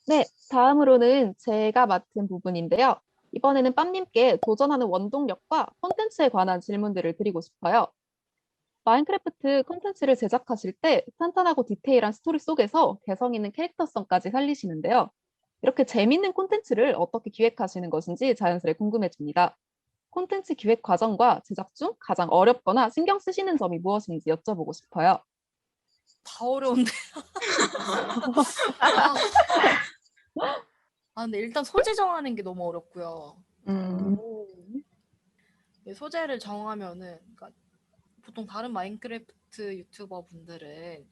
네, 다음으로는 제가 맡은 부분인데요. 이번에는 빰님께 도전하는 원동력과 콘텐츠에 관한 질문들을 드리고 싶어요. 마인크래프트 콘텐츠를 제작하실 때 탄탄하고 디테일한 스토리 속에서 개성 있는 캐릭터성까지 살리시는데요. 이렇게 재밌는 콘텐츠를 어떻게 기획하시는 것인지 자연스레 궁금해집니다. 콘텐츠 기획 과정과 제작 중 가장 어렵거나 신경 쓰시는 점이 무엇인지 여쭤보고 싶어요. 다 어려운데. 아, 근데 일단 소재 정하는 게 너무 어렵고요. 음, 소재를 정하면은, 그러니까 보통 다른 마인크래프트 유튜버 분들은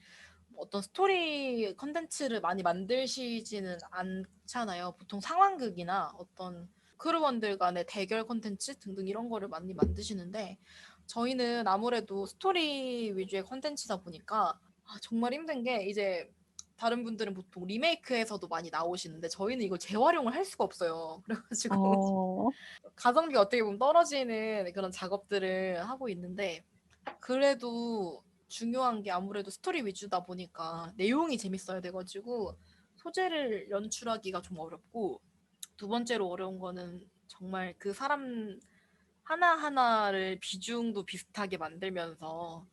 어떤 스토리 컨텐츠를 많이 만드시지는 않잖아요. 보통 상황극이나 어떤 크루원들 간의 대결 컨텐츠 등등 이런 거를 많이 만드시는데, 저희는 아무래도 스토리 위주의 컨텐츠다 보니까 정말 힘든 게, 이제 다른 분들은 보통 리메이크에서도 많이 나오시는데 저희는 이걸 재활용을 할 수가 없어요. 그래가지고 어, 가성비 어떻게 보면 떨어지는 그런 작업들을 하고 있는데, 그래도 중요한 게 아무래도 스토리 위주다 보니까 내용이 재밌어야 돼가지고 소재를 연출하기가 좀 어렵고, 두 번째로 어려운 거는 정말 그 사람 하나하나를 비중도 비슷하게 만들면서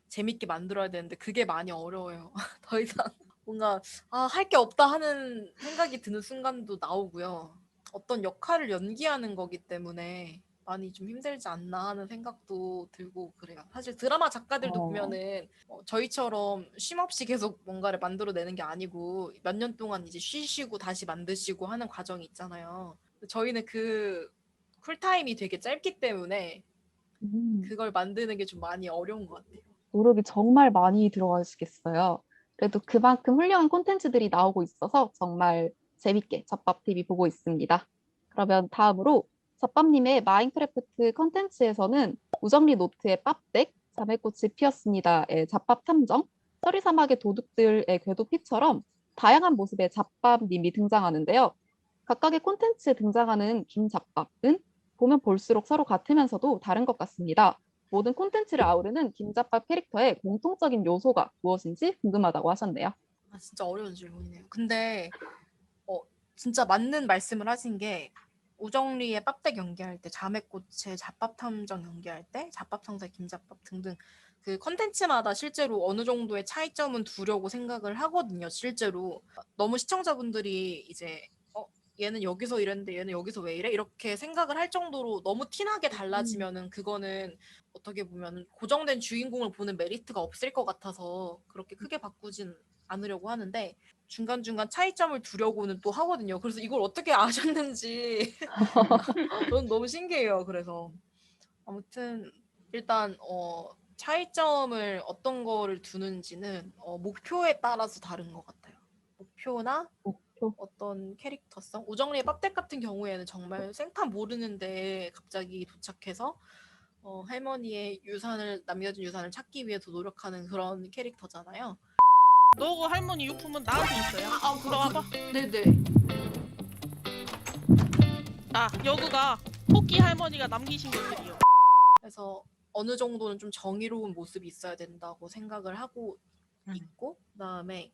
재밌게 만들어야 되는데 그게 많이 어려워요. 더 이상 뭔가 할 게 없다 하는 생각이 드는 순간도 나오고요. 어떤 역할을 연기하는 거기 때문에 많이 좀 힘들지 않나 하는 생각도 들고 그래요. 사실 드라마 작가들도 어, 보면은 저희처럼 쉼 없이 계속 뭔가를 만들어내는 게 아니고 몇 년 동안 이제 쉬시고 다시 만드시고 하는 과정이 있잖아요. 저희는 그 쿨타임이 되게 짧기 때문에 음. 그걸 만드는 게 좀 많이 어려운 것 같아요. 노력이 정말 많이 들어가시겠어요. 그래도 그만큼 훌륭한 콘텐츠들이 나오고 있어서 정말 재밌게 잡밥TV 보고 있습니다. 그러면 다음으로 잡밥님의 마인크래프트 콘텐츠에서는 우정리 노트의 빡덱, 자매꽃이 피었습니다의 잡밥 탐정, 서리사막의 도둑들의 궤도피처럼 다양한 모습의 잡밥님이 등장하는데요. 각각의 콘텐츠에 등장하는 김잡밥은 보면 볼수록 서로 같으면서도 다른 것 같습니다. 모든 콘텐츠를 아우르는 김잡밥 캐릭터의 공통적인 요소가 무엇인지 궁금하다고 하셨네요. 진짜 어려운 질문이네요. 근데 어, 진짜 맞는 말씀을 하신 게, 우정리의 빡댁 연기할 때, 자매꽃의 잡밥 탐정 연기할 때, 잡밥 상사 김잡밥 등등 그 컨텐츠마다 실제로 어느 정도의 차이점은 두려고 생각을 하거든요. 실제로 너무 시청자분들이 이제 얘는 여기서 이랬는데 얘는 여기서 왜 이래? 이렇게 생각을 할 정도로 너무 티나게 달라지면은 그거는 어떻게 보면 고정된 주인공을 보는 메리트가 없을 것 같아서 그렇게 크게 바꾸진 않으려고 하는데, 중간중간 차이점을 두려고는 또 하거든요. 그래서 이걸 어떻게 아셨는지 저는 너무 신기해요. 그래서 아무튼 일단 차이점을 어떤 거를 두는지는 목표에 따라서 다른 것 같아요. 목표나 목표. 어떤 캐릭터성. 우정리의 빡댁 같은 경우에는 정말 생판 모르는데 갑자기 도착해서 할머니의 유산을, 남겨진 유산을 찾기 위해서 노력하는 그런 캐릭터잖아요. 너그 할머니 유품은 나한테 있어요. 들어와봐. 네네. 여기가 토끼 할머니가 남기신 것들이요. 그래서 어느 정도는 좀 정의로운 모습이 있어야 된다고 생각을 하고 있고, 그다음에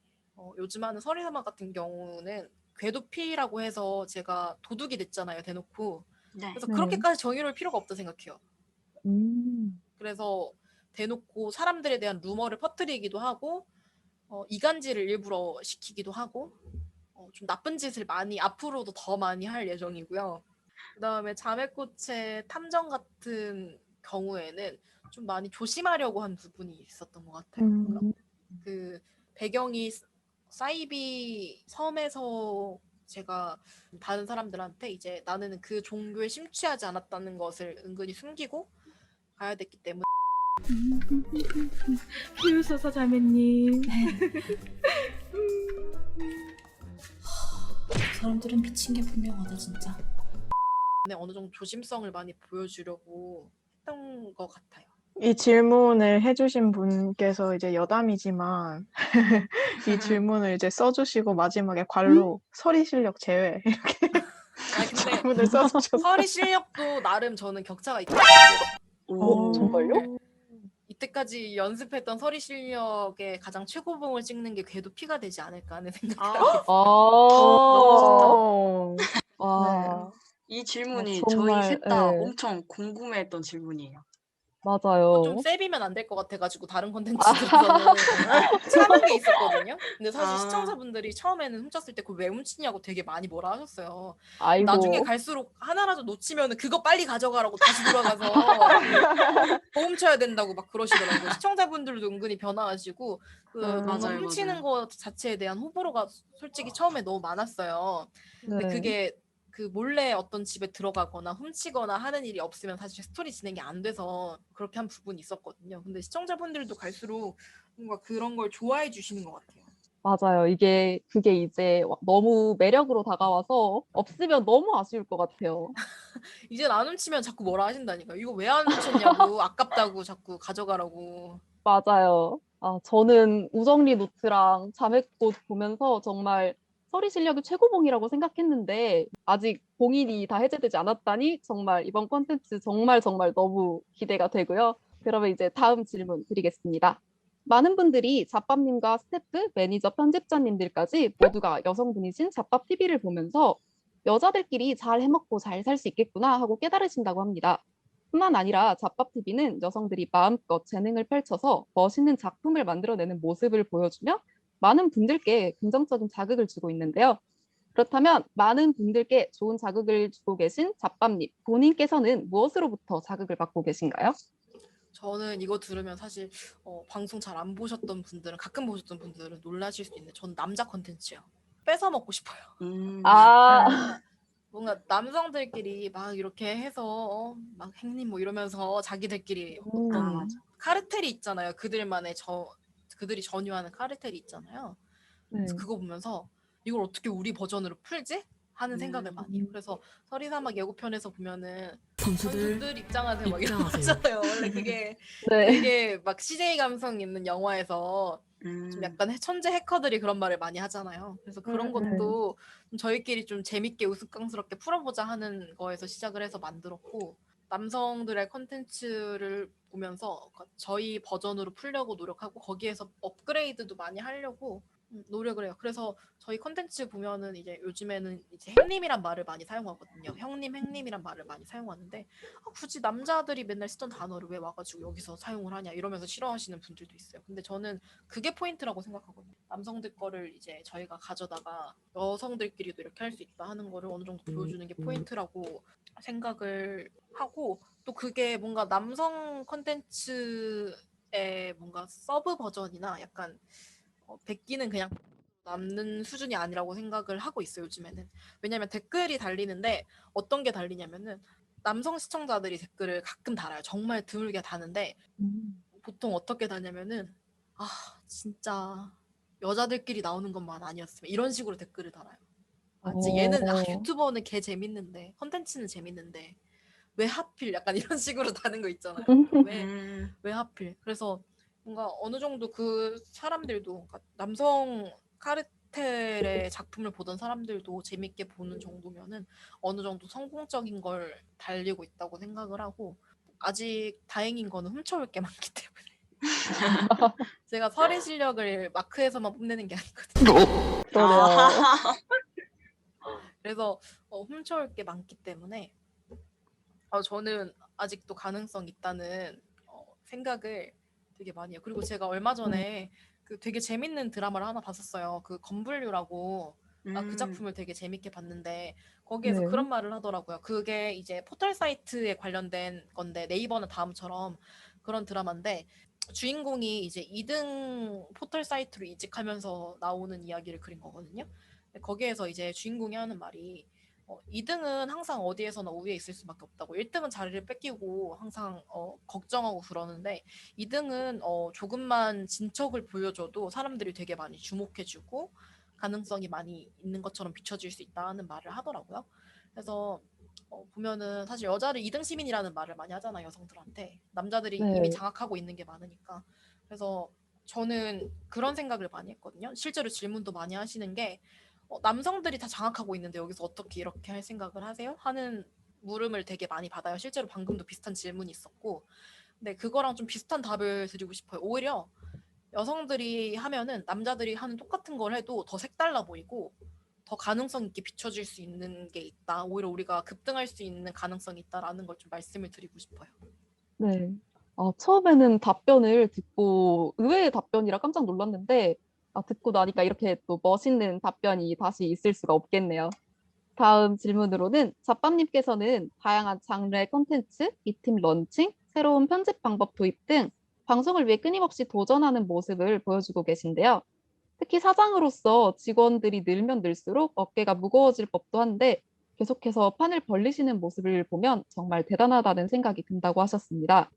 요즘 하는 서리사막 같은 경우는 궤도피라고 해서 제가 도둑이 됐잖아요, 대놓고. 네. 그래서 네. 그렇게까지 정의로울 필요가 없다 생각해요. 음, 그래서 대놓고 사람들에 대한 루머를 퍼뜨리기도 하고, 이간질을 일부러 시키기도 하고, 좀 나쁜 짓을 많이 앞으로도 더 많이 할 예정이고요. 그다음에 자매꽃의 탐정 같은 경우에는 좀 많이 조심하려고 한 부분이 있었던 것 같아요. 그러니까 그 배경이 사이비 섬에서 제가 다른 사람들한테 이제 나는 그 종교에 심취하지 않았다는 것을 은근히 숨기고 가야 됐기 때문에. 비웃어서 자매님. 사람들은 미친 게 분명하다 진짜. 어느 정도 조심성을 많이 보여주려고 했던 것 같아요. 이 질문을 해주신 분께서 이제 여담이지만 이 질문을 이제 써주시고 마지막에 괄로 서리 실력 제외 이렇게 근데 질문을 써주셨어요. 서리 실력도 나름 저는 격차가 있거든요. 정말요? 이때까지 연습했던 서리 실력의 가장 최고봉을 찍는 게 궤도피가 되지 않을까 하는 생각을 아, 하고 있어요. 이 질문이 저희 정말, 셋 다 예, 엄청 궁금해했던 질문이에요. 좀 맞아요. 세비면 안 될 것 같아가지고 다른 컨텐츠들에서는 참은 게 있었거든요. 근데 사실 아, 시청자분들이 처음에는 훔쳤을 때 그걸 왜 훔치냐고 되게 많이 뭐라 하셨어요. 나중에 아이고, 갈수록 하나라도 놓치면은 그거 빨리 가져가라고 다시 돌아가서 더 훔쳐야 된다고 막 그러시더라고요. 시청자분들도 은근히 변화하시고 그 뭔가 맞아요, 훔치는 맞아요. 것 자체에 대한 호불호가 솔직히 처음에 너무 많았어요. 근데 네, 그게 그 몰래 어떤 집에 들어가거나 훔치거나 하는 일이 없으면 사실 스토리 진행이 안 돼서 그렇게 한 부분이 있었거든요. 근데 시청자분들도 갈수록 뭔가 그런 걸 좋아해 주시는 것 같아요. 맞아요. 그게 이제 너무 매력으로 다가와서 없으면 너무 아쉬울 것 같아요. 이제 안 훔치면 자꾸 뭐라 하신다니까. 이거 왜 안 훔쳤냐고, 아깝다고 자꾸 가져가라고. 맞아요. 저는 우정리 노트랑 자매꽃 보면서 정말 서리 실력이 최고봉이라고 생각했는데 아직 봉인이 다 해제되지 않았다니 정말 이번 콘텐츠 정말 정말 너무 기대가 되고요. 그러면 이제 다음 질문 드리겠습니다. 많은 분들이 잡밥님과 스태프, 매니저, 편집자님들까지 모두가 여성분이신 잡밥 TV를 보면서 여자들끼리 잘 해먹고 잘 살 수 있겠구나 하고 깨달으신다고 합니다. 뿐만 아니라 잡밥TV는 여성들이 마음껏 재능을 펼쳐서 멋있는 작품을 만들어내는 모습을 보여주며 많은 분들께 긍정적인 자극을 주고 있는데요. 그렇다면 많은 분들께 좋은 자극을 주고 계신 잡밥님, 본인께서는 무엇으로부터 자극을 받고 계신가요? 저는 이거 들으면 사실 방송 잘 안 보셨던 분들은 가끔 보셨던 분들은 놀라실 수 있는데 저는 남자 컨텐츠요. 뺏어 먹고 싶어요. 아, 뭔가 남성들끼리 막 이렇게 해서 막 행님 뭐 이러면서 자기들끼리 어떤 음, 카르텔이 있잖아요. 그들이 전유하는 카르텔이 있잖아요. 그래서 네. 그거 보면서 이걸 어떻게 우리 버전으로 풀지? 하는 생각을 많이 해요. 그래서 서리사막 예고편에서 보면은 선수들 입장하세요 막 이런 거 하잖아요. 원래 그게 네. 되게 막 CJ 감성 있는 영화에서 좀 음, 약간 천재 해커들이 그런 말을 많이 하잖아요. 그래서 그런 네. 것도 좀 저희끼리 좀 재밌게 우스꽝스럽게 풀어보자 하는 거에서 시작을 해서 만들었고 남성들의 컨텐츠를 보면서 저희 버전으로 풀려고 노력하고 거기에서 업그레이드도 많이 하려고 노력을 해요. 그래서 저희 컨텐츠 보면은 이제 요즘에는 이제 행님이란 말을 많이 사용하거든요. 형님, 행님이란 말을 많이 사용하는데 굳이 남자들이 맨날 쓰던 단어를 왜 와가지고 여기서 사용을 하냐 이러면서 싫어하시는 분들도 있어요. 근데 저는 그게 포인트라고 생각하거든요. 남성들 거를 이제 저희가 가져다가 여성들끼리도 이렇게 할 수 있다 하는 거를 어느 정도 보여주는 게 포인트라고 생각을 하고 또 그게 뭔가 남성 컨텐츠의 뭔가 서브 버전이나 약간 베끼는 그냥 남는 수준이 아니라고 생각을 하고 있어요 요즘에는. 왜냐면 댓글이 달리는데 어떤 게 달리냐면은 남성 시청자들이 댓글을 가끔 달아요. 정말 드물게 다는데 보통 어떻게 다냐면은 아 진짜 여자들끼리 나오는 것만 아니었으면 이런 식으로 댓글을 달아요. 아 진짜 얘는 어, 유튜버는 개 재밌는데 컨텐츠는 재밌는데 왜 하필 약간 이런 식으로 다는 거 있잖아요. 왜 음, 왜 하필? 그래서 뭔가 어느 정도 그 사람들도 그러니까 남성 카르텔의 작품을 보던 사람들도 재밌게 보는 정도면은 어느 정도 성공적인 걸 달리고 있다고 생각을 하고 아직 다행인 거는 훔쳐올 게 많기 때문에 제가 설의 실력을 마크에서만 뽐내는 게 아니거든요. 아, 그러네요. 그래서 훔쳐올 게 많기 때문에 저는 아직도 가능성 있다는 생각을 되게 많이 해요. 그리고 제가 얼마 네. 전에 그 되게 재밌는 드라마를 하나 봤었어요. 그 건불류라고 그 음, 작품을 되게 재밌게 봤는데 거기에서 네. 그런 말을 하더라고요. 그게 이제 포털 사이트에 관련된 건데 네이버는 다음처럼 그런 드라마인데 주인공이 이제 2등 포털 사이트로 이직하면서 나오는 이야기를 그린 거거든요. 거기에서 이제 주인공이 하는 말이 2등은 항상 어디에서나 우위에 있을 수밖에 없다고 1등은 자리를 뺏기고 항상 걱정하고 그러는데 2등은 조금만 진척을 보여줘도 사람들이 되게 많이 주목해주고 가능성이 많이 있는 것처럼 비춰질 수 있다는 말을 하더라고요. 그래서 보면은 사실 여자를 2등 시민이라는 말을 많이 하잖아요 여성들한테 남자들이 이미 네. 장악하고 있는 게 많으니까 그래서 저는 그런 생각을 많이 했거든요. 실제로 질문도 많이 하시는 게 남성들이 다 장악하고 있는데 여기서 어떻게 이렇게 할 생각을 하세요? 하는 물음을 되게 많이 받아요. 실제로 방금도 비슷한 질문이 있었고 근데 그거랑 좀 비슷한 답을 드리고 싶어요. 오히려 여성들이 하면은 남자들이 하는 똑같은 걸 해도 더 색달라 보이고 더 가능성 있게 비춰질 수 있는 게 있다. 오히려 우리가 급등할 수 있는 가능성이 있다라는 걸 좀 말씀을 드리고 싶어요. 네. 처음에는 답변을 듣고 의외의 답변이라 깜짝 놀랐는데 듣고 나니까 이렇게 또 멋있는 답변이 다시 있을 수가 없겠네요. 다음 질문으로는 잡밤님께서는 다양한 장르의 콘텐츠, 미팅 런칭, 새로운 편집 방법 도입 등 방송을 위해 끊임없이 도전하는 모습을 보여주고 계신데요. 특히 사장으로서 직원들이 늘면 늘수록 어깨가 무거워질 법도 한데 계속해서 판을 벌리시는 모습을 보면 정말 대단하다는 생각이 든다고 하셨습니다.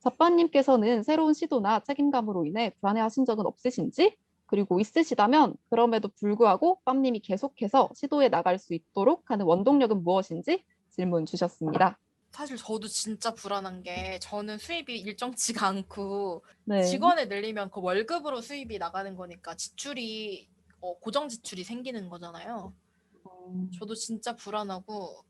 잡밤님께서는 새로운 시도나 책임감으로 인해 불안해하신 적은 없으신지? 그리고 있으시다면 그럼에도 불구하고 빰님이 계속해서 시도해 나갈 수 있도록 하는 원동력은 무엇인지 질문 주셨습니다. 사실 저도 진짜 불안한 게 저는 수입이 일정치가 않고 네. 직원을 늘리면 그 월급으로 수입이 나가는 거니까 지출이 고정 지출이 생기는 거잖아요. 저도 진짜 불안하고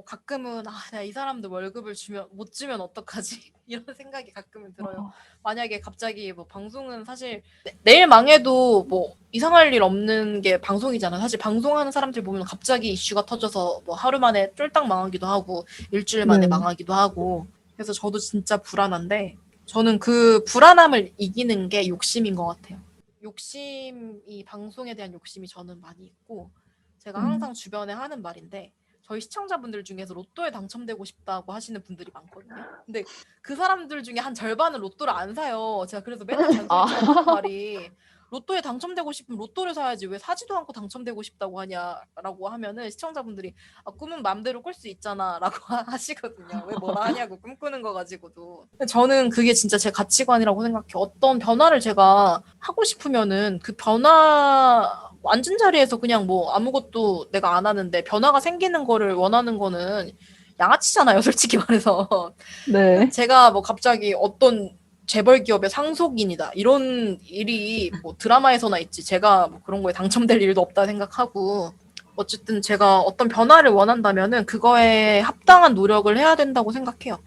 가끔은 내가 이 사람들 월급을 못 주면 어떡하지? 이런 생각이 가끔은 들어요. 만약에 갑자기 뭐 방송은 사실 내일 망해도 뭐 이상할 일 없는 게 방송이잖아요. 사실 방송하는 사람들 보면 갑자기 이슈가 터져서 뭐 하루 만에 쫄딱 망하기도 하고 일주일 만에 네. 망하기도 하고 그래서 저도 진짜 불안한데 저는 그 불안함을 이기는 게 욕심인 것 같아요. 욕심이 방송에 대한 욕심이 저는 많이 있고 제가 항상 주변에 하는 말인데 저희 시청자분들 중에서 로또에 당첨되고 싶다고 하시는 분들이 많거든요. 근데 그 사람들 중에 한 절반은 로또를 안 사요. 제가 그래서 맨날 잔소리처럼 하는 말이 로또에 당첨되고 싶으면 로또를 사야지 왜 사지도 않고 당첨되고 싶다고 하냐라고 하면은 시청자분들이 꿈은 마음대로 꿀 수 있잖아 라고 하시거든요. 왜 뭐라 하냐고 꿈꾸는 거 가지고도. 저는 그게 진짜 제 가치관이라고 생각해요. 어떤 변화를 제가 하고 싶으면은 그 변화 앉은 자리에서 그냥 뭐 아무것도 내가 안 하는데 변화가 생기는 거를 원하는 거는 양아치잖아요, 솔직히 말해서. 네. 제가 뭐 갑자기 어떤 재벌 기업의 상속인이다 이런 일이 뭐 드라마에서나 있지 제가 뭐 그런 거에 당첨될 일도 없다 생각하고 어쨌든 제가 어떤 변화를 원한다면은 그거에 합당한 노력을 해야 된다고 생각해요.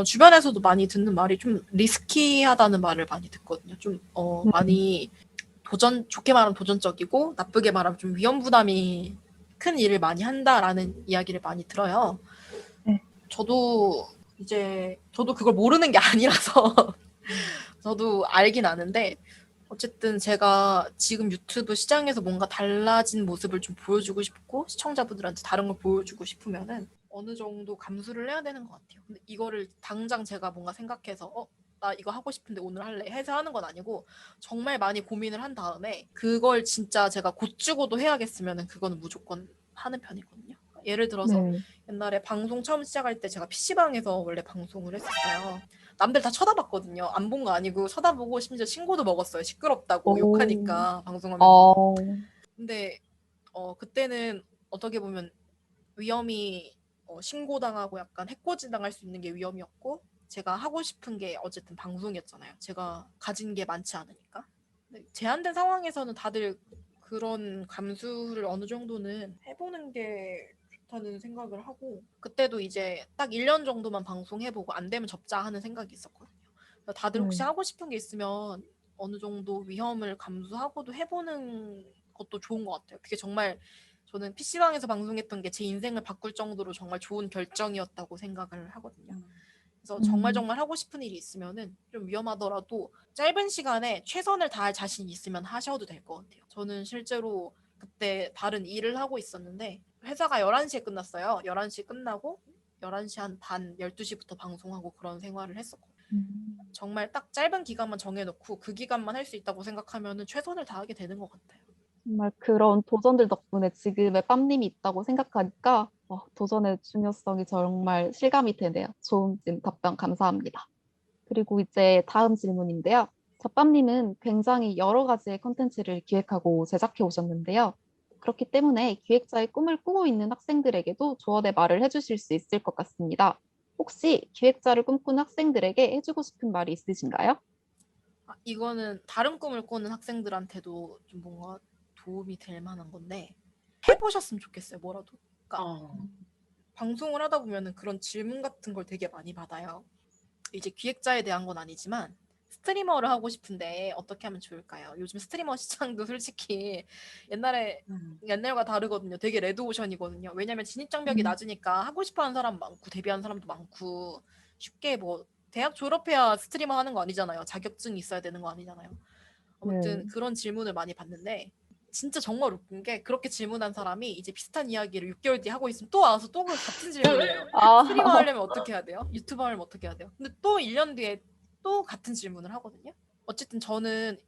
주변에서도 많이 듣는 말이 좀 리스키하다는 말을 많이 듣거든요. 좀 많이 좋게 말하면 도전적이고 나쁘게 말하면 좀 위험 부담이 큰 일을 많이 한다라는 이야기를 많이 들어요. 네. 저도 그걸 모르는 게 아니라서 저도 알긴 아는데 어쨌든 제가 지금 유튜브 시장에서 뭔가 달라진 모습을 좀 보여주고 싶고 시청자분들한테 다른 걸 보여주고 싶으면은 어느 정도 감수를 해야 되는 것 같아요. 근데 이거를 당장 제가 뭔가 생각해서 나 이거 하고 싶은데 오늘 할래 해서 하는 건 아니고 정말 많이 고민을 한 다음에 그걸 진짜 제가 곧 주고도 해야겠으면은 그거는 무조건 하는 편이거든요. 예를 들어서 네. 옛날에 방송 처음 시작할 때 제가 PC방에서 원래 방송을 했었어요. 남들 다 쳐다봤거든요. 안 본 거 아니고 쳐다보고 심지어 신고도 먹었어요. 시끄럽다고 오. 욕하니까 방송하면서. 어, 근데 그때는 어떻게 보면 위험이 신고당하고 약간 해코지 당할 수 있는 게 위험이었고 제가 하고 싶은 게 어쨌든 방송이었잖아요. 제가 가진 게 많지 않으니까. 근데 제한된 상황에서는 다들 그런 감수를 어느 정도는 해보는 게 좋다는 생각을 하고 그때도 이제 딱 1년 정도만 방송해보고 안 되면 접자 하는 생각이 있었거든요. 그래서 다들 혹시 하고 싶은 게 있으면 어느 정도 위험을 감수하고도 해보는 것도 좋은 것 같아요. 그게 정말 저는 PC방에서 방송했던 게 제 인생을 바꿀 정도로 정말 좋은 결정이었다고 생각을 하거든요. 그래서 정말 하고 싶은 일이 있으면은 좀 위험하더라도 짧은 시간에 최선을 다할 자신이 있으면 하셔도 될 것 같아요. 저는 실제로 그때 다른 일을 하고 있었는데 회사가 11시에 끝났어요. 11시 끝나고 11시 한 반, 12시부터 방송하고 그런 생활을 했었거든요. 정말 딱 짧은 기간만 정해놓고 그 기간만 할 수 있다고 생각하면은 최선을 다하게 되는 것 같아요. 정말 그런 도전들 덕분에 지금의 빰님이 있다고 생각하니까 도전의 중요성이 정말 실감이 되네요. 좋은 답변 감사합니다. 그리고 이제 다음 질문인데요. 잡밤님은 굉장히 여러 가지의 컨텐츠를 기획하고 제작해 오셨는데요. 그렇기 때문에 기획자의 꿈을 꾸고 있는 학생들에게도 조언의 말을 해주실 수 있을 것 같습니다. 혹시 기획자를 꿈꾸는 학생들에게 해주고 싶은 말이 있으신가요? 이거는 다른 꿈을 꾸는 학생들한테도 좀 뭔가 도움이 될 만한 건데 해보셨으면 좋겠어요. 뭐라도. 그러니까 방송을 하다 보면은 그런 질문 같은 걸 되게 많이 받아요. 이제 기획자에 대한 건 아니지만 스트리머를 하고 싶은데 어떻게 하면 좋을까요? 요즘 스트리머 시장도 솔직히 옛날과 다르거든요. 되게 레드오션이거든요. 왜냐면 진입 장벽이 낮으니까 하고 싶어하는 사람 많고 데뷔하는 사람도 많고 쉽게 뭐 대학 졸업해야 스트리머 하는 거 아니잖아요. 자격증이 있어야 되는 거 아니잖아요. 아무튼 그런 질문을 많이 받는데 진짜 정말 웃긴 게 그렇게 질문한 사람이 이제 비슷한 이야기를 6개월 뒤에 하고 있으면 또 와서 또 같은 질문을 해요. 아, 스트리머 하려면 어떻게 해야 돼요? 유튜버 하려면 어떻게 해야 돼요? 근데 또 1년 뒤에 또 같은 질문을 하거든요. 어쨌든 저는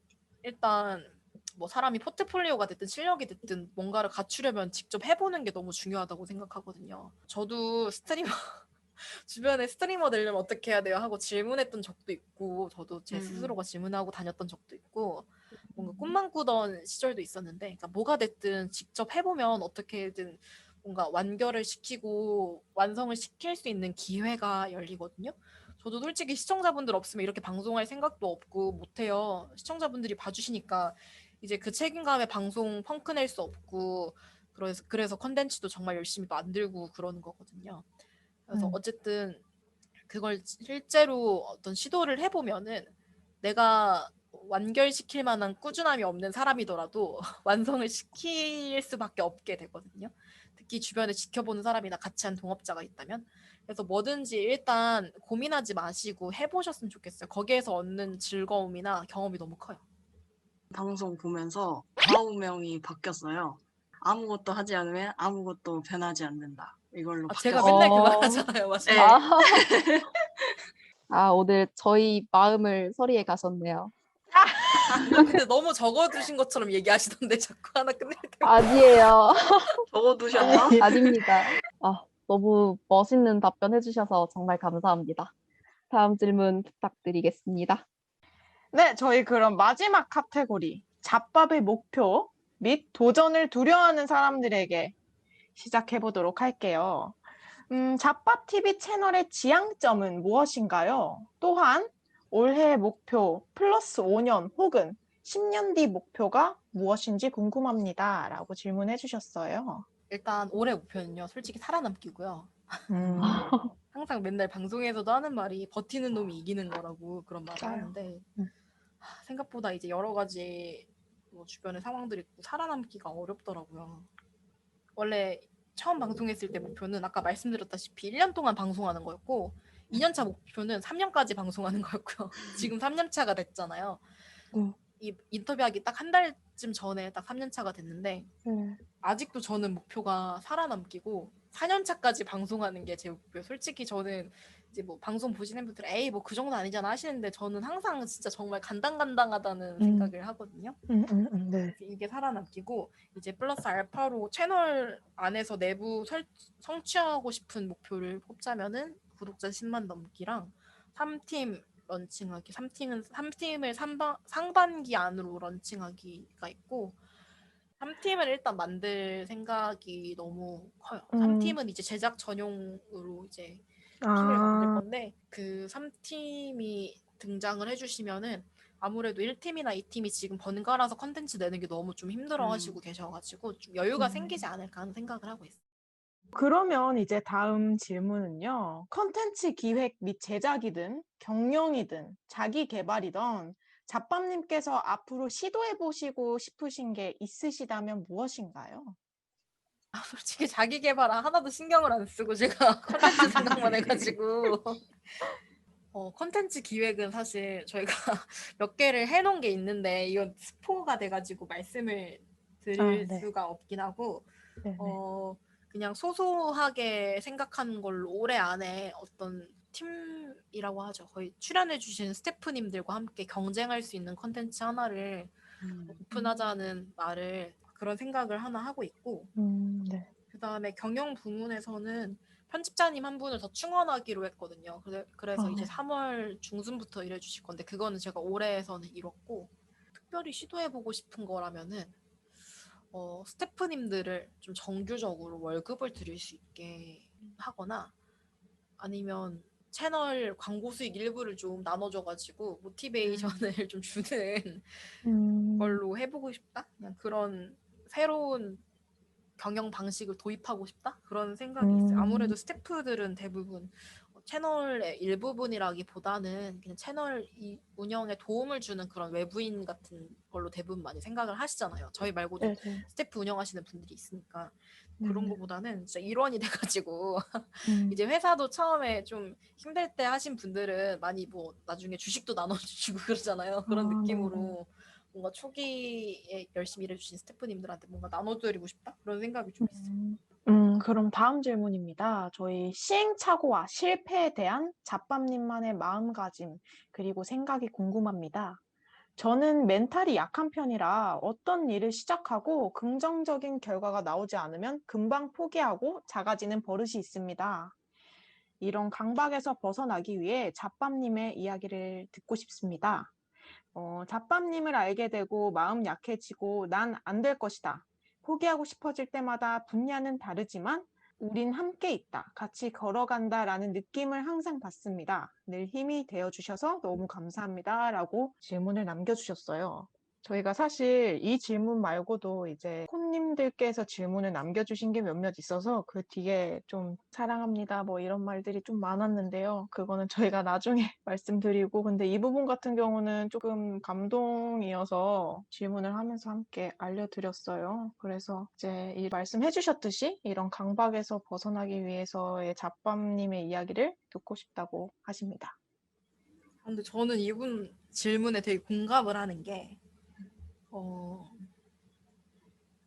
일단 뭐 사람이 포트폴리오가 됐든 실력이 됐든 뭔가를 갖추려면 직접 해보는 게 너무 중요하다고 생각하거든요. 저도 스트리머 주변에 스트리머 되려면 어떻게 해야 돼요 하고 질문했던 적도 있고 저도 제 스스로가 질문하고 다녔던 적도 있고 뭔가 꿈만 꾸던 시절도 있었는데 그러니까 뭐가 됐든 직접 해보면 어떻게든 뭔가 완결을 시키고 완성을 시킬 수 있는 기회가 열리거든요. 저도 솔직히 시청자분들 없으면 이렇게 방송할 생각도 없고 못해요. 시청자분들이 봐주시니까 이제 그 책임감에 방송 펑크 낼 수 없고 그래서 컨텐츠도 정말 열심히 만들고 그러는 거거든요. 그래서 어쨌든 그걸 실제로 어떤 시도를 해보면은 내가 완결시킬 만한 꾸준함이 없는 사람이더라도 완성을 시킬 수밖에 없게 되거든요. 특히 주변에 지켜보는 사람이나 같이 한 동업자가 있다면. 그래서 뭐든지 일단 고민하지 마시고 해보셨으면 좋겠어요. 거기에서 얻는 즐거움이나 경험이 너무 커요. 방송 보면서 좌우명이 바뀌었어요. 아무것도 하지 않으면 아무것도 변하지 않는다. 이걸로 제가 바뀌었어요. 맨날 그 말 어. 하잖아요. 맞아요. 네. 오늘 저희 마음을 서리에 가셨네요. 근데 너무 적어두신 것처럼 얘기하시던데 자꾸 하나 끝낼 때. 아니에요. 적어두셨나? 아닙니다. 너무 멋있는 답변 해주셔서 정말 감사합니다. 다음 질문 부탁드리겠습니다. 네, 저희 그럼 마지막 카테고리 잡밥의 목표 및 도전을 두려워하는 사람들에게 시작해 보도록 할게요. 잡밥TV 채널의 지향점은 무엇인가요? 또한 올해 목표 플러스 5년 혹은 10년 뒤 목표가 무엇인지 궁금합니다. 라고 질문해 주셨어요. 일단 올해 목표는요. 솔직히 살아남기고요. 음, 항상 맨날 방송에서도 하는 말이 버티는 놈이 이기는 거라고 그런 말을 맞아요. 하는데 음. 생각보다 이제 여러 가지 뭐 주변에 상황들이 있고 살아남기가 어렵더라고요. 원래 처음 방송했을 때 목표는 아까 말씀드렸다시피 1년 동안 방송하는 거였고 2년차 목표는 3년까지 방송하는 거였고요. 지금 3년차가 됐잖아요. 이 인터뷰하기 딱 한 달쯤 전에 딱 3년차가 됐는데 아직도 저는 목표가 살아남기고 4년차까지 방송하는 게 제 목표예요. 솔직히 저는 이제 뭐 방송 보시는 분들 에이 뭐 그 정도 아니잖아 하시는데 저는 항상 진짜 정말 간당간당하다는 생각을 하거든요. 네. 이게 살아남기고 이제 플러스 알파로 채널 안에서 내부 성취하고 싶은 목표를 꼽자면은 구독자 10만 넘기랑 3팀 런칭하기 3팀을 상반기 안으로 런칭하기가 있고 3팀을 일단 만들 생각이 너무 커요. 3팀은 이제 제작 전용으로 이제 팀을 만들 건데 그 3팀이 등장을 해주시면은 아무래도 1팀이나 2팀이 지금 번갈아서 컨텐츠 내는 게 너무 좀 힘들어하시고 계셔가지고 좀 여유가 생기지 않을까 하는 생각을 하고 있어요. 그러면 이제 다음 질문은요. 컨텐츠 기획 및 제작이든 경영이든 자기 개발이든 잡밥님께서 앞으로 시도해보시고 싶으신 게 있으시다면 무엇인가요? 솔직히 자기 개발 하나도 신경을 안 쓰고 제가 컨텐츠 생각만 해가지고 컨텐츠 기획은 사실 저희가 몇 개를 해놓은 게 있는데 이건 스포가 돼가지고 말씀을 드릴 네. 수가 없긴 하고 네네. 그냥 소소하게 생각하는 걸로 올해 안에 어떤 팀이라고 하죠. 거의 출연해주신 스태프님들과 함께 경쟁할 수 있는 컨텐츠 하나를 오픈하자는 말을 그런 생각을 하나 하고 있고 네. 그 다음에 경영 부문에서는 편집자님 한 분을 더 충원하기로 했거든요. 그래서 이제 3월 중순부터 일해주실 건데 그거는 제가 올해에서는 이뤘고 특별히 시도해보고 싶은 거라면은 스태프님들을 좀 정규적으로 월급을 드릴 수 있게 하거나 아니면 채널 광고 수익 일부를 좀 나눠줘가지고 모티베이션을 좀 주는 걸로 해보고 싶다? 그냥 그런 새로운 경영 방식을 도입하고 싶다? 그런 생각이 있어요. 아무래도 스태프들은 대부분 채널의 일부분이라기보다는 그냥 채널 운영에 도움을 주는 그런 외부인 같은 걸로 대부분 많이 생각을 하시잖아요. 저희 말고도 네네. 스태프 운영하시는 분들이 있으니까 그런 네. 거보다는 진짜 일원이 돼가지고 음. 이제 회사도 처음에 좀 힘들 때 하신 분들은 많이 뭐 나중에 주식도 나눠주시고 그러잖아요. 그런 아, 느낌으로 뭔가 초기에 열심히 일해주신 스태프님들한테 뭔가 나눠드리고 싶다 그런 생각이 좀 있어요. 그럼 다음 질문입니다. 저희 시행착오와 실패에 대한 잡밥님만의 마음가짐, 그리고 생각이 궁금합니다. 저는 멘탈이 약한 편이라 어떤 일을 시작하고 긍정적인 결과가 나오지 않으면 금방 포기하고 작아지는 버릇이 있습니다. 이런 강박에서 벗어나기 위해 잡밥님의 이야기를 듣고 싶습니다. 잡밥님을 알게 되고 마음 약해지고 난 안 될 것이다. 포기하고 싶어질 때마다 분야는 다르지만 우린 함께 있다. 같이 걸어간다. 라는 느낌을 항상 받습니다. 늘 힘이 되어 주셔서 너무 감사합니다. 라고 질문을 남겨주셨어요. 저희가 사실 이 질문 말고도 이제 손님들께서 질문을 남겨주신 게 몇몇 있어서 그 뒤에 좀 사랑합니다 뭐 이런 말들이 좀 많았는데요. 그거는 저희가 나중에 말씀드리고, 근데 이 부분 같은 경우는 조금 감동이어서 질문을 하면서 함께 알려드렸어요. 그래서 이제 이 말씀해 주셨듯이 이런 강박에서 벗어나기 위해서의 잡밤님의 이야기를 듣고 싶다고 하십니다. 근데 저는 이분 질문에 되게 공감을 하는 게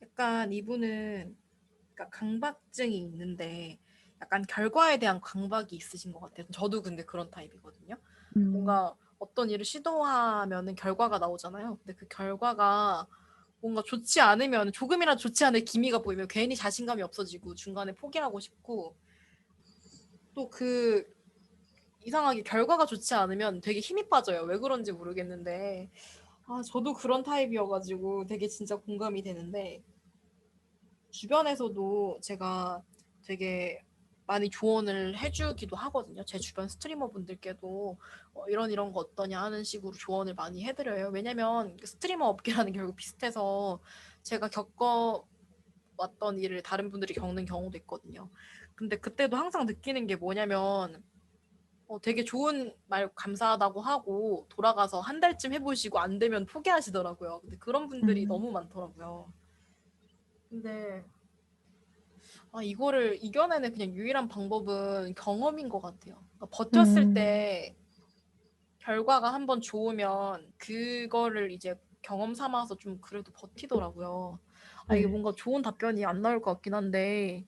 약간 이분은 그러니까 강박증이 있는데 약간 결과에 대한 강박이 있으신 것 같아요. 저도 근데 그런 타입이거든요. 뭔가 어떤 일을 시도하면은 결과가 나오잖아요. 근데 그 결과가 뭔가 좋지 않으면 조금이라도 좋지 않을 기미가 보이면 괜히 자신감이 없어지고 중간에 포기하고 싶고 또 그 이상하게 결과가 좋지 않으면 되게 힘이 빠져요. 왜 그런지 모르겠는데 저도 그런 타입이어가지고 되게 진짜 공감이 되는데 주변에서도 제가 되게 많이 조언을 해주기도 하거든요. 제 주변 스트리머 분들께도 이런 거 어떠냐 하는 식으로 조언을 많이 해드려요. 왜냐면 스트리머 업계라는 게 결국 비슷해서 제가 겪어왔던 일을 다른 분들이 겪는 경우도 있거든요. 근데 그때도 항상 느끼는 게 뭐냐면 되게 좋은 말 감사하다고 하고 돌아가서 한 달쯤 해보시고 안 되면 포기하시더라고요. 근데 그런 분들이 너무 많더라고요. 근데 이거를 이겨내는 그냥 유일한 방법은 경험인 것 같아요. 그러니까 버텼을 때 결과가 한번 좋으면 그거를 이제 경험 삼아서 좀 그래도 버티더라고요. 이게 뭔가 좋은 답변이 안 나올 것 같긴 한데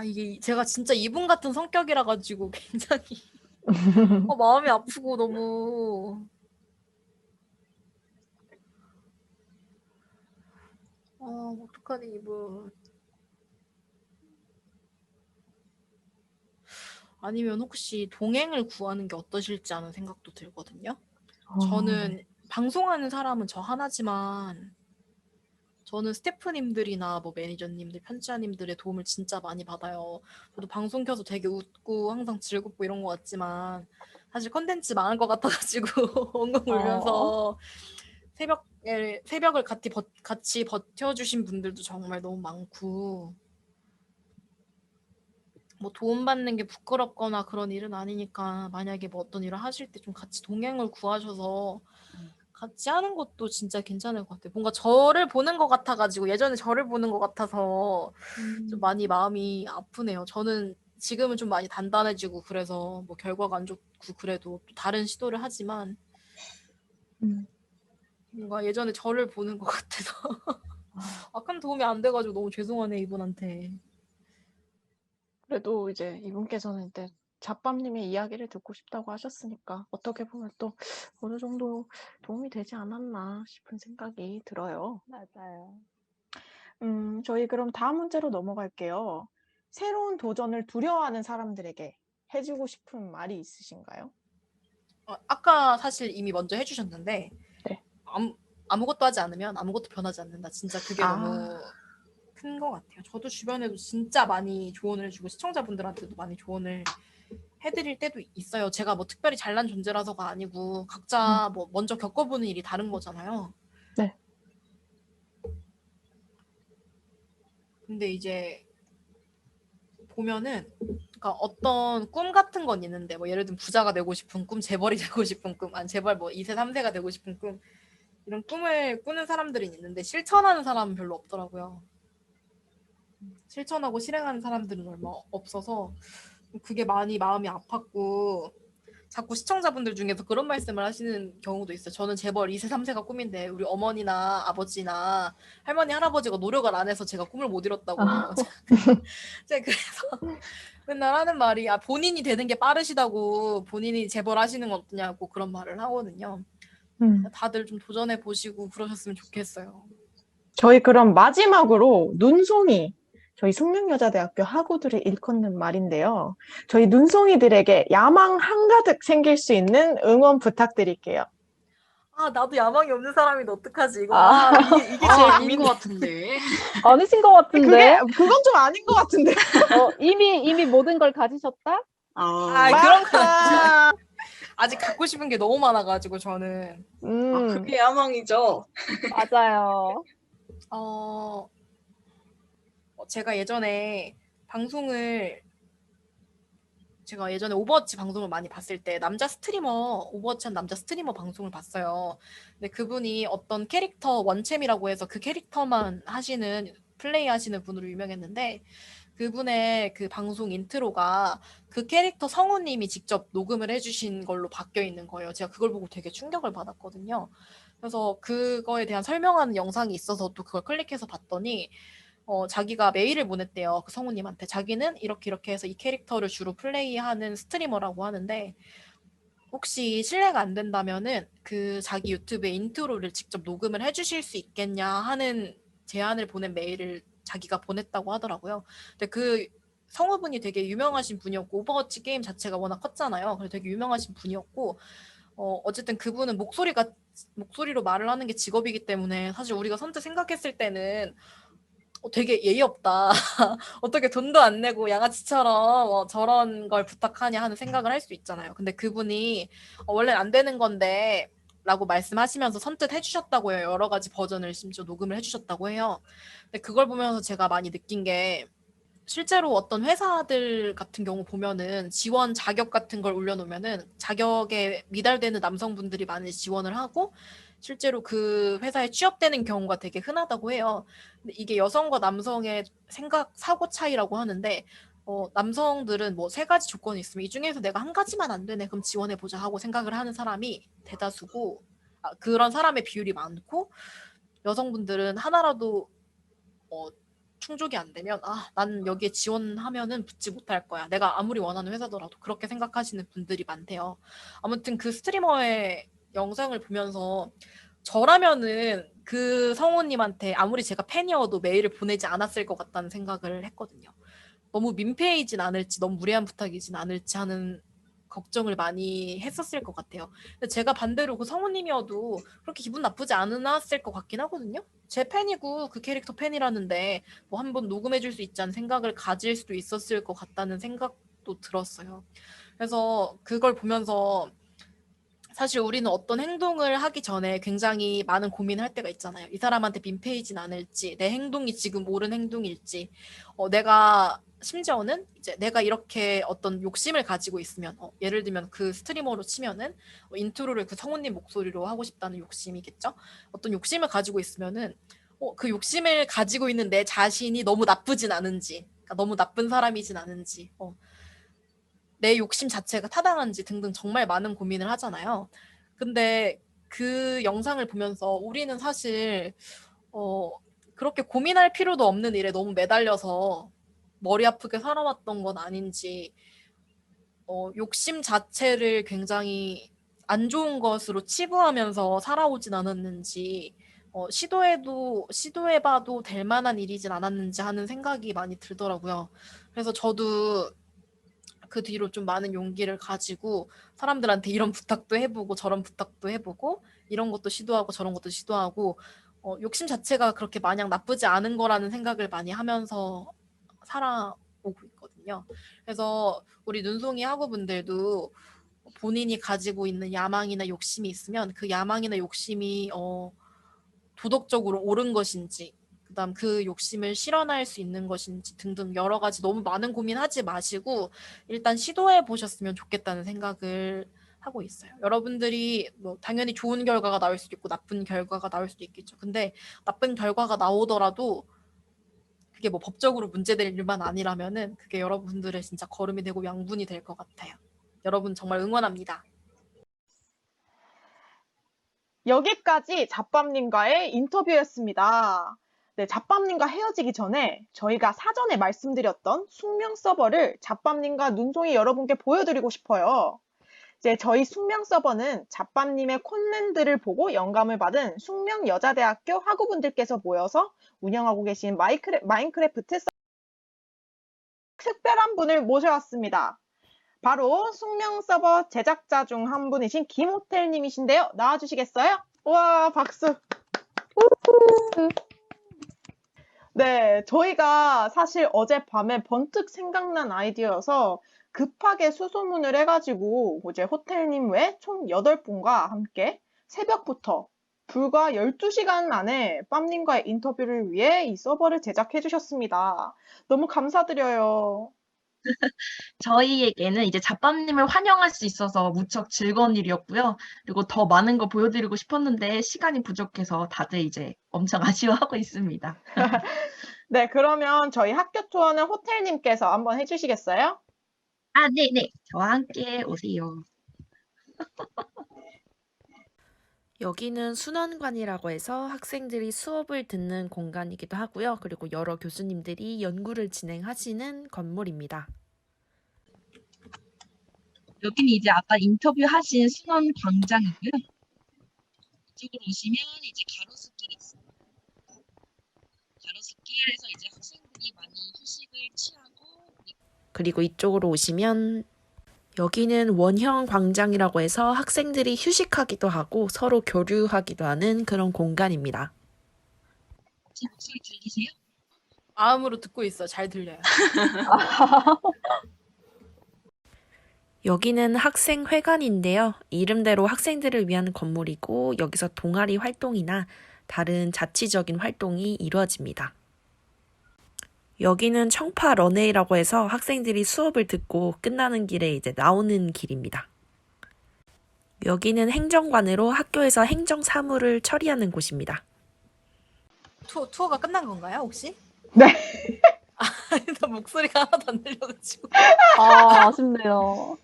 이게 제가 진짜 이분 같은 성격이라 가지고 굉장히 마음이 아프고 너무 어떡하니 이분. 아니면 혹시 동행을 구하는 게 어떠실지 하는 생각도 들거든요. 저는 방송하는 사람은 저 하나지만 저는 스태프님들이나 뭐 매니저님들, 편집자님들의 도움을 진짜 많이 받아요. 저도 방송 켜서 되게 웃고 항상 즐겁고 이런 것 같지만 사실 컨텐츠 망할 것 같아가지고 엉엉 울면서 새벽을 같이 버텨주신 분들도 정말 너무 많고 뭐 도움받는 게 부끄럽거나 그런 일은 아니니까 만약에 뭐 어떤 일을 하실 때 좀 같이 동행을 구하셔서 같이 하는 것도 진짜 괜찮을 것 같아요. 뭔가 저를 보는 것 같아가지고 예전에 저를 보는 것 같아서 좀 많이 마음이 아프네요. 저는 지금은 좀 많이 단단해지고 그래서 뭐 결과가 안 좋고 그래도 또 다른 시도를 하지만 뭔가 예전에 저를 보는 것 같아서 큰 도움이 안 돼가지고 너무 죄송하네 이분한테. 그래도 이제 이분께서는 이제 잡밤님의 이야기를 듣고 싶다고 하셨으니까 어떻게 보면 또 어느 정도 도움이 되지 않았나 싶은 생각이 들어요. 맞아요. 저희 그럼 다음 문제로 넘어갈게요. 새로운 도전을 두려워하는 사람들에게 해주고 싶은 말이 있으신가요? 아까 사실 이미 먼저 해주셨는데 네. 아무것도 하지 않으면 아무것도 변하지 않는다. 진짜 그게 너무 큰 것 같아요. 저도 주변에도 진짜 많이 조언을 해주고 시청자분들한테도 많이 조언을 해드릴 때도 있어요. 제가 뭐 특별히 잘난 존재라서가 아니고 각자 뭐 먼저 겪어보는 일이 다른 거잖아요. 네. 근데 이제 보면은 그러니까 어떤 꿈 같은 건 있는데 뭐 예를 들면 부자가 되고 싶은 꿈, 재벌이 되고 싶은 꿈, 아니 재벌 뭐 2세, 3세가 되고 싶은 꿈 이런 꿈을 꾸는 사람들은 있는데 실천하는 사람은 별로 없더라고요. 실천하고 실행하는 사람들은 얼마 없어서 그게 많이 마음이 아팠고 자꾸 시청자분들 중에서 그런 말씀을 하시는 경우도 있어요. 저는 재벌 2세, 3세가 꿈인데 우리 어머니나 아버지나 할머니, 할아버지가 노력을 안 해서 제가 꿈을 못 이뤘다고. 제가 그래서 맨날 하는 말이 본인이 되는 게 빠르시다고 본인이 재벌 하시는 건 어떠냐고 그런 말을 하거든요. 다들 좀 도전해 보시고 그러셨으면 좋겠어요. 저희 그럼 마지막으로 눈송이, 저희 숙명여자대학교 학우들을 일컫는 말인데요. 저희 눈송이들에게 야망 한가득 생길 수 있는 응원 부탁드릴게요. 나도 야망이 없는 사람인데 어떡하지 이거. 이게 제일 아닌 고민. 것 같은데. 아니신 것 같은데. 그건 좀 아닌 것 같은데. 이미 모든 걸 가지셨다? 그런 건 아니죠. 아직 갖고 싶은 게 너무 많아가지고 저는. 그게 야망이죠. 맞아요. 제가 예전에 오버워치 방송을 많이 봤을 때 오버워치한 남자 스트리머 방송을 봤어요. 근데 그분이 어떤 캐릭터 원챔이라고 해서 그 캐릭터만 플레이 하시는 분으로 유명했는데 그분의 그 방송 인트로가 그 캐릭터 성우님이 직접 녹음을 해주신 걸로 바뀌어 있는 거예요. 제가 그걸 보고 되게 충격을 받았거든요. 그래서 그거에 대한 설명하는 영상이 있어서 또 그걸 클릭해서 봤더니 자기가 메일을 보냈대요. 그 성우님한테. 자기는 이렇게 해서 이 캐릭터를 주로 플레이하는 스트리머라고 하는데 혹시 실례가 안 된다면은 그 자기 유튜브에 인트로를 직접 녹음을 해주실 수 있겠냐 하는 제안을 보낸 메일을 자기가 보냈다고 하더라고요. 근데 그 성우분이 되게 유명하신 분이었고 오버워치 게임 자체가 워낙 컸잖아요. 그래서 되게 유명하신 분이었고 어쨌든 그분은 목소리로 말을 하는 게 직업이기 때문에 사실 우리가 선뜻 생각했을 때는 되게 예의 없다. 어떻게 돈도 안 내고 양아치처럼 저런 걸 부탁하냐 하는 생각을 할 수 있잖아요. 근데 그분이 원래는 안 되는 건데 라고 말씀하시면서 선뜻 해주셨다고 해요. 여러 가지 버전을 심지어 녹음을 해주셨다고 해요. 근데 그걸 보면서 제가 많이 느낀 게 실제로 어떤 회사들 같은 경우 보면은 지원 자격 같은 걸 올려놓으면은 자격에 미달되는 남성분들이 많이 지원을 하고 실제로 그 회사에 취업되는 경우가 되게 흔하다고 해요. 근데 이게 여성과 남성의 사고 차이라고 하는데 남성들은 뭐 3가지 조건이 있으면 이 중에서 내가 한 가지만 안 되네 그럼 지원해보자 하고 생각을 하는 사람이 대다수고 그런 사람의 비율이 많고 여성분들은 하나라도 충족이 안 되면 난 여기에 지원하면은 붙지 못할 거야. 내가 아무리 원하는 회사더라도 그렇게 생각하시는 분들이 많대요. 아무튼 그 스트리머의 영상을 보면서 저라면은 그 성우님한테 아무리 제가 팬이어도 메일을 보내지 않았을 것 같다는 생각을 했거든요. 너무 민폐이진 않을지 너무 무례한 부탁이진 않을지 하는 걱정을 많이 했었을 것 같아요. 근데 제가 반대로 그 성우님이어도 그렇게 기분 나쁘지 않았을 것 같긴 하거든요. 제 팬이고 그 캐릭터 팬이라는데 뭐 한번 녹음해줄 수 있지 않은 생각을 가질 수도 있었을 것 같다는 생각도 들었어요. 그래서 그걸 보면서 사실 우리는 어떤 행동을 하기 전에 굉장히 많은 고민을 할 때가 있잖아요. 이 사람한테 민폐이진 않을지, 내 행동이 지금 옳은 행동일지, 내가 심지어는 이제 내가 이렇게 어떤 욕심을 가지고 있으면 예를 들면 그 스트리머로 치면은 인트로를 그 성우님 목소리로 하고 싶다는 욕심이겠죠. 어떤 욕심을 가지고 있으면은 그 욕심을 가지고 있는 내 자신이 너무 나쁘진 않은지, 그러니까 너무 나쁜 사람이진 않은지, 내 욕심 자체가 타당한지 등등 정말 많은 고민을 하잖아요. 근데 그 영상을 보면서 우리는 사실 그렇게 고민할 필요도 없는 일에 너무 매달려서 머리 아프게 살아왔던 건 아닌지 욕심 자체를 굉장히 안 좋은 것으로 치부하면서 살아오진 않았는지 시도해봐도 될 만한 일이진 않았는지 하는 생각이 많이 들더라고요. 그래서 저도 그 뒤로 좀 많은 용기를 가지고 사람들한테 이런 부탁도 해보고 저런 부탁도 해보고 이런 것도 시도하고 저런 것도 시도하고 욕심 자체가 그렇게 마냥 나쁘지 않은 거라는 생각을 많이 하면서 살아오고 있거든요. 그래서 우리 눈송이 학우분들도 본인이 가지고 있는 야망이나 욕심이 있으면 그 야망이나 욕심이 도덕적으로 옳은 것인지 그다음 그 욕심을 실현할 수 있는 것인지 등등 여러 가지 너무 많은 고민하지 마시고 일단 시도해 보셨으면 좋겠다는 생각을 하고 있어요. 여러분들이 뭐 당연히 좋은 결과가 나올 수도 있고 나쁜 결과가 나올 수도 있겠죠. 근데 나쁜 결과가 나오더라도 그게 뭐 법적으로 문제될 일만 아니라면은 그게 여러분들의 진짜 걸음이 되고 양분이 될 것 같아요. 여러분 정말 응원합니다. 여기까지 잡밤님과의 인터뷰였습니다. 네, 잡밤님과 헤어지기 전에 저희가 사전에 말씀드렸던 숙명 서버를 잡밤님과 눈송이 여러분께 보여드리고 싶어요. 이제 저희 숙명 서버는 잡밤님의 콘랜드를 보고 영감을 받은 숙명여자대학교 학우분들께서 모여서 운영하고 계신 마인크래프트 특별한 분을 모셔왔습니다. 바로 숙명 서버 제작자 중 한 분이신 김호텔님이신데요. 나와주시겠어요? 우와, 박수. 네, 저희가 사실 어젯밤에 번뜩 생각난 아이디어여서 급하게 수소문을 해가지고 이제 호텔님 외 총 8분과 함께 새벽부터 불과 12시간 안에 빰님과의 인터뷰를 위해 이 서버를 제작해 주셨습니다. 너무 감사드려요. 저희에게는 이제 잡밤님을 환영할 수 있어서 무척 즐거운 일이었고요. 그리고 더 많은 거 보여드리고 싶었는데 시간이 부족해서 다들 이제 엄청 아쉬워하고 있습니다. 네, 그러면 저희 학교 투어는 호텔님께서 한번 해주시겠어요? 아, 네네. 저와 함께 오세요. 여기는 순원관이라고 해서 학생들이 수업을 듣는 공간이기도 하고요. 그리고 여러 교수님들이 연구를 진행하시는 건물입니다. 여기는 이제 아까 인터뷰하신 순원 광장이고요. 이쪽으로 오시면 이제 가로수길이 있어요. 가로수길에서 이제 학생들이 많이 휴식을 취하고 그리고 이쪽으로 오시면 여기는 원형 광장이라고 해서 학생들이 휴식하기도 하고 서로 교류하기도 하는 그런 공간입니다. 제 목소리 들리세요? 마음으로 듣고 있어. 잘 들려요. 여기는 학생회관인데요. 이름대로 학생들을 위한 건물이고 여기서 동아리 활동이나 다른 자치적인 활동이 이루어집니다. 여기는 청파 런웨이라고 해서 학생들이 수업을 듣고 끝나는 길에 이제 나오는 길입니다. 여기는 행정관으로 학교에서 행정 사무를 처리하는 곳입니다. 투어가 끝난 건가요, 혹시? 네. 나 목소리가 하나도 안 들려가지고. 아, 아쉽네요.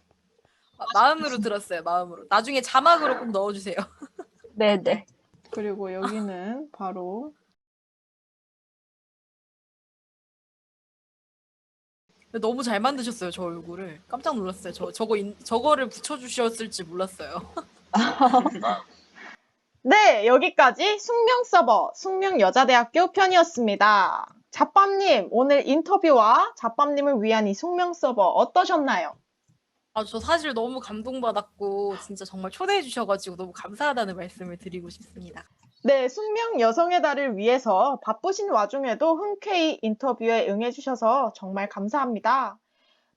마음으로 들었어요, 마음으로. 나중에 자막으로 꼭 넣어주세요. 네네. 그리고 여기는 바로 너무 잘 만드셨어요, 저 얼굴을. 깜짝 놀랐어요. 저거를 붙여주셨을지 몰랐어요. 네, 여기까지 숙명 서버, 숙명여자대학교 편이었습니다. 잡밤님, 오늘 인터뷰와 잡밤님을 위한 이 숙명 서버 어떠셨나요? 저 사실 너무 감동받았고 진짜 정말 초대해 주셔가지고 너무 감사하다는 말씀을 드리고 싶습니다. 네, 숙명 여성의 달을 위해서 바쁘신 와중에도 흔쾌히 인터뷰에 응해주셔서 정말 감사합니다.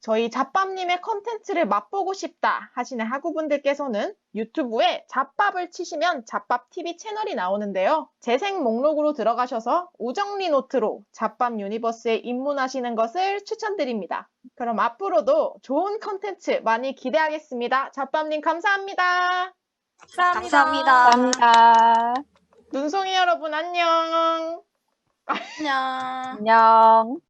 저희 잡밥님의 컨텐츠를 맛보고 싶다 하시는 학우분들께서는 유튜브에 잡밥을 치시면 잡밥TV 채널이 나오는데요. 재생 목록으로 들어가셔서 우정리 노트로 잡밥 유니버스에 입문하시는 것을 추천드립니다. 그럼 앞으로도 좋은 컨텐츠 많이 기대하겠습니다. 잡밥님 감사합니다. 감사합니다. 감사합니다. 눈송이 여러분 안녕. 안녕. 안녕.